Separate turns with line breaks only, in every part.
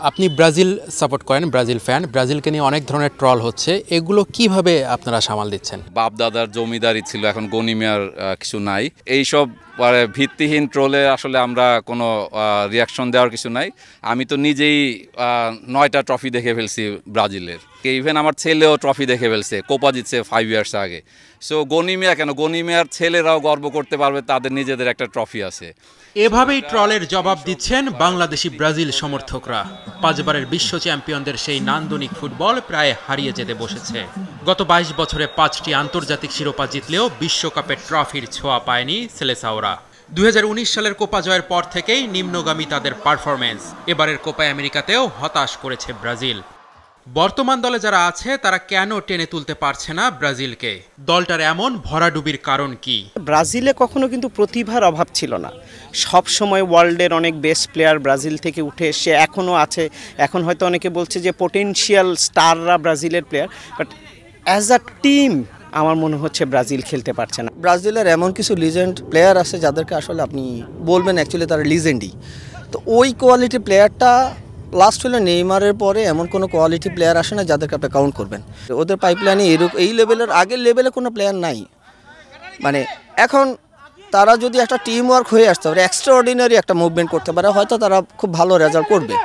আপনি Brazil support করেন, Brazil fan, ব্রাজিলকে নিয়ে অনেক ধরনের ট্রল হচ্ছে, এগুলো কিভাবে আপনারা সামাল দিচ্ছেন?
বাপ দাদার জমিদারি ছিল, এখন গনিমিয়ার কিছু নাই। এইসব ভিত্তিহীন ট্রোলে আসলে আমরা কোনো রিয়াকশন দেওয়ার কিছু নাই। আমি তো নিজেই 9টা ট্রফি দেখে ফেলছি ব্রাজিলের, ইভেন আমার ছেলেও ট্রফি দেখে ফেলছে, কোপা জিতছে 5 ইয়ার্স আগে। সো গনিমিয়া কেন, গনিমিয়ার ছেলেরাও গর্ব করতে পারবে, তাদের নিজেদের একটা ট্রফি আছে।
এভাবেই ট্রলের জবাব দিচ্ছেন বাংলাদেশি ব্রাজিল সমর্থকরা। 5 বারের বিশ্ব চ্যাম্পিয়নদের সেই নান্দনিক ফুটবল প্রায় হারিয়ে যেতে বসেছে। গত 22 বছরে 5টি আন্তর্জাতিক শিরোপা জিতলেও বিশ্বকাপের ট্রফির ছোঁয়া পায়নি সেলেসাওরা। 2019 সালের কোপা জয়ের পর থেকেই নিম্নগামী তাদের পারফরমেন্স। এবারের কোপা আমেরিকাতেও হতাশ করেছে ব্রাজিল। বর্তমান দলে যারা আছে তারা কেন টেনে তুলতে পারছে না ব্রাজিলকে? দলটার এমন ভরাডুবির কারণ কি?
ব্রাজিলে কখনো কিন্তু প্রতিভার অভাব ছিল না। সব সময় ওয়ার্ল্ডের অনেক বেস্ট প্লেয়ার ব্রাজিল থেকে উঠে এসে এখনও আছে। এখন হয়তো অনেকে বলছে যে পোটেনশিয়াল স্টাররা ব্রাজিলের player, but as a team আমার মনে হচ্ছে ব্রাজিল খেলতে পারছে না।
ব্রাজিলের এমন কিছু লিজেন্ড প্লেয়ার আছে যাদেরকে আসলে আপনি বলবেন অ্যাকচুয়ালি তারা লিজেন্ডই। তো ওই কোয়ালিটি প্লেয়ারটা লাস্ট হলে নেইমারের পরে এমন কোনো কোয়ালিটি প্লেয়ার আসে না যাদেরকে আপনি কাউন্ট করবেন। ওদের পাইপলাইনে এই লেভেলের আগের লেভেলে কোনো প্লেয়ার নাই। মানে এখন তারা যদি একটা টিম ওয়ার্ক হয়ে আসতে পারে, এক্সট্রাঅর্ডিনারি একটা মুভমেন্ট করতে পারে, হয়তো তারা খুব ভালো রেজাল্ট করবে।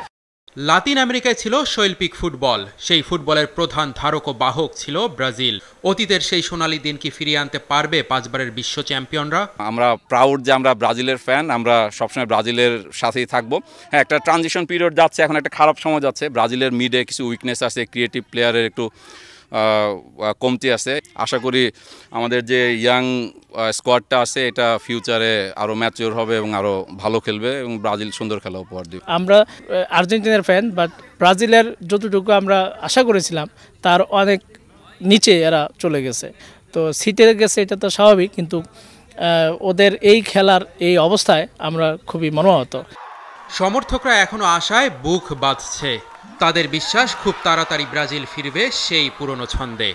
লাতিন আমেরিকায় ছিল শৈল্পিক ফুটবল, সেই ফুটবলের প্রধান ধারক ও বাহক ছিল ব্রাজিল। অতীতের সেই সোনালী দিন কি ফিরিয়ে আনতে পারবে 5 বারের বিশ্ব চ্যাম্পিয়নরা?
আমরা প্রাউড যে আমরা ব্রাজিলের ফ্যান, আমরা সবসময় ব্রাজিলের সাথেই থাকবো। হ্যাঁ, একটা ট্রানজিশন পিরিয়ড যাচ্ছে, এখন একটা খারাপ সময় যাচ্ছে। ব্রাজিলের মিডে কিছু উইকনেস আছে, ক্রিয়েটিভ প্লেয়ারের একটু কমতি আছে। আশা করি আমাদের যে ইয়াং স্কোয়াডটা আছে এটা ফিউচারে আরও ম্যাচিওর হবে এবং আরও ভালো খেলবে এবং ব্রাজিল সুন্দর খেলা উপহার দেবে।
আমরা আর্জেন্টিনার ফ্যান, বাট ব্রাজিলের যতটুকু আমরা আশা করেছিলাম তার অনেক নিচে এরা চলে গেছে। তো সিটে গেছে, এটা তো স্বাভাবিক, কিন্তু ওদের এই খেলার এই অবস্থায় আমরা খুবই মর্মাহত।
সমর্থকরা এখনো আশায় বুক বাঁধছে। তাদের বিশ্বাস খুব তাড়াতাড়ি ব্রাজিল ফিরবে সেই পুরনো ছন্দে।